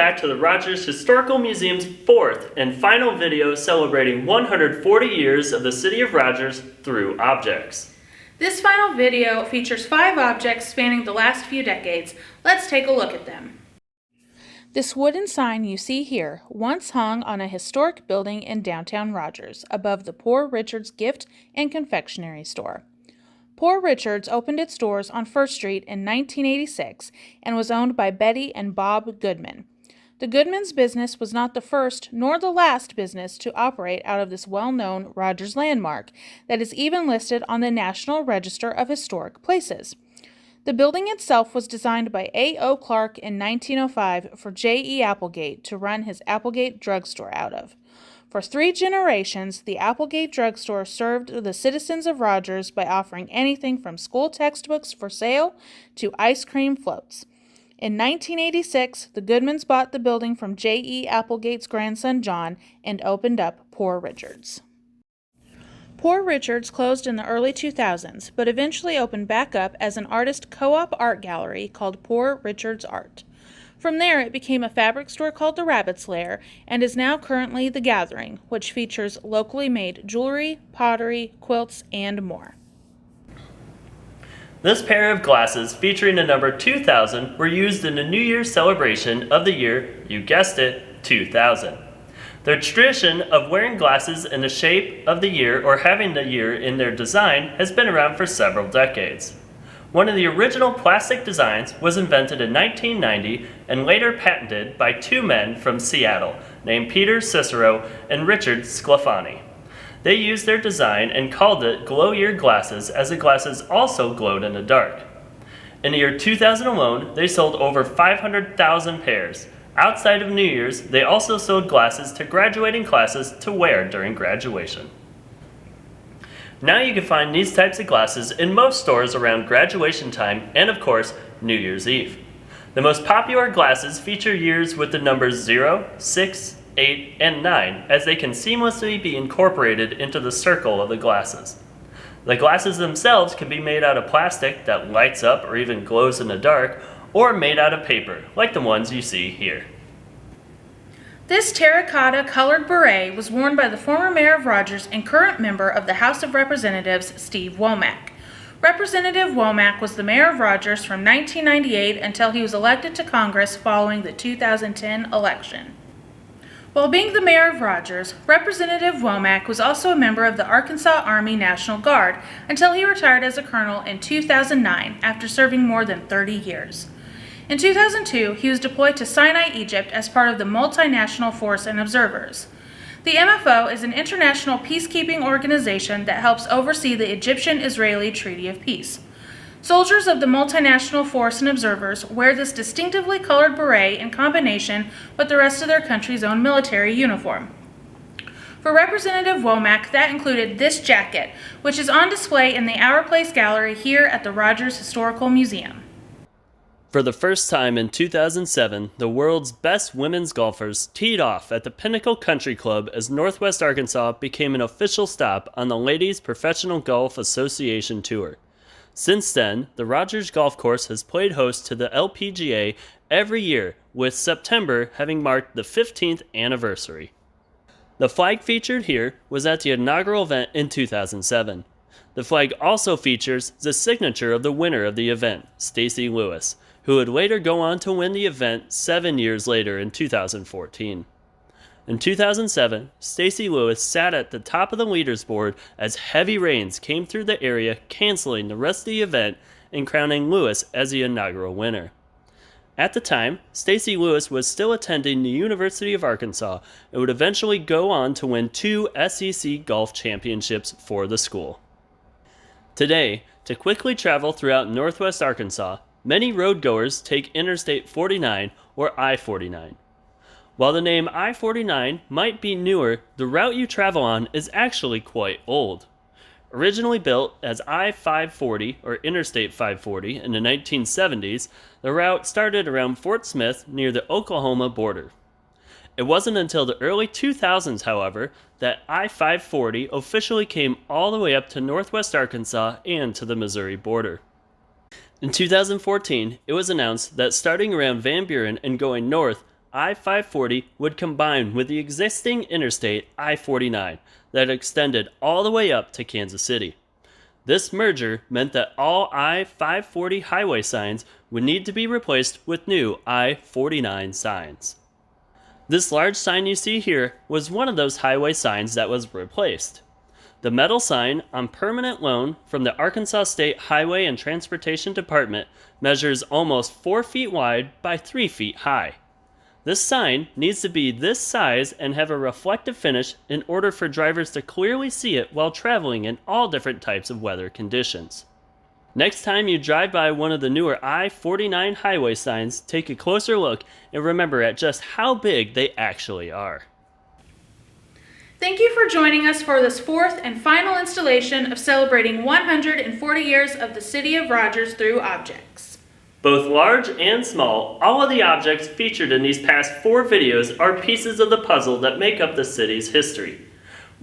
back to the Rogers Historical Museum's fourth and final video celebrating 140 years of the City of Rogers through objects. This final video features 5 objects spanning the last few decades. Let's take a look at them. This wooden sign you see here once hung on a historic building in downtown Rogers above the Poor Richard's Gift and Confectionery Store. Poor Richard's opened its doors on First Street in 1986 and was owned by Betty and Bob Goodman. The Goodman's business was not the first nor the last business to operate out of this well-known Rogers landmark that is even listed on the National Register of Historic Places. The building itself was designed by A.O. Clark in 1905 for J.E. Applegate to run his Applegate drugstore out of. For 3 generations, the Applegate drugstore served the citizens of Rogers by offering anything from school textbooks for sale to ice cream floats. In 1986, the Goodmans bought the building from J.E. Applegate's grandson John and opened up Poor Richard's. Poor Richard's closed in the early 2000s, but eventually opened back up as an artist co-op art gallery called Poor Richard's Art. From there, it became a fabric store called the Rabbit's Lair and is now currently The Gathering, which features locally made jewelry, pottery, quilts, and more. This pair of glasses featuring the number 2000 were used in the New Year's celebration of the year, you guessed it, 2000. The tradition of wearing glasses in the shape of the year or having the year in their design has been around for several decades. One of the original plastic designs was invented in 1990 and later patented by 2 men from Seattle named Peter Cicero and Richard Sclafani. They used their design and called it glow-year glasses as the glasses also glowed in the dark. In the year 2000 alone, they sold over 500,000 pairs. Outside of New Year's, they also sold glasses to graduating classes to wear during graduation. Now you can find these types of glasses in most stores around graduation time and, of course, New Year's Eve. The most popular glasses feature years with the numbers 0, 6, 8, and 9, as they can seamlessly be incorporated into the circle of the glasses. The glasses themselves can be made out of plastic that lights up or even glows in the dark, or made out of paper, like the ones you see here. This terracotta colored beret was worn by the former mayor of Rogers and current member of the House of Representatives, Steve Womack. Representative Womack was the mayor of Rogers from 1998 until he was elected to Congress following the 2010 election. While being the mayor of Rogers, Representative Womack was also a member of the Arkansas Army National Guard until he retired as a colonel in 2009 after serving more than 30 years. In 2002, he was deployed to Sinai, Egypt as part of the Multinational Force and Observers. The MFO is an international peacekeeping organization that helps oversee the Egyptian-Israeli Treaty of Peace. Soldiers of the Multinational Force and Observers wear this distinctively colored beret in combination with the rest of their country's own military uniform. For Representative Womack, that included this jacket, which is on display in the Our Place Gallery here at the Rogers Historical Museum. For the first time in 2007, the world's best women's golfers teed off at the Pinnacle Country Club as Northwest Arkansas became an official stop on the Ladies Professional Golf Association Tour. Since then, the Rogers Golf Course has played host to the LPGA every year, with September having marked the 15th anniversary. The flag featured here was at the inaugural event in 2007. The flag also features the signature of the winner of the event, Stacy Lewis, who would later go on to win the event 7 years later in 2014. In 2007, Stacy Lewis sat at the top of the leaderboard as heavy rains came through the area, canceling the rest of the event and crowning Lewis as the inaugural winner. At the time, Stacy Lewis was still attending the University of Arkansas and would eventually go on to win 2 SEC golf championships for the school. Today, to quickly travel throughout Northwest Arkansas, many roadgoers take Interstate 49 or I-49. While the name I-49 might be newer, the route you travel on is actually quite old. Originally built as I-540 or Interstate 540 in the 1970s, the route started around Fort Smith near the Oklahoma border. It wasn't until the early 2000s, however, that I-540 officially came all the way up to Northwest Arkansas and to the Missouri border. In 2014, it was announced that starting around Van Buren and going north, I-540 would combine with the existing interstate I-49 that extended all the way up to Kansas City. This merger meant that all I-540 highway signs would need to be replaced with new I-49 signs. This large sign you see here was one of those highway signs that was replaced. The metal sign on permanent loan from the Arkansas State Highway and Transportation Department measures almost 4 feet wide by 3 feet high. This sign needs to be this size and have a reflective finish in order for drivers to clearly see it while traveling in all different types of weather conditions. Next time you drive by one of the newer I-49 highway signs, take a closer look and remember at just how big they actually are. Thank you for joining us for this fourth and final installation of celebrating 140 years of the City of Rogers through objects. Both large and small, all of the objects featured in these past 4 videos are pieces of the puzzle that make up the city's history.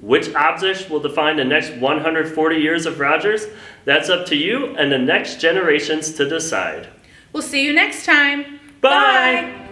Which objects will define the next 140 years of Rogers? That's up to you and the next generations to decide. We'll see you next time. Bye!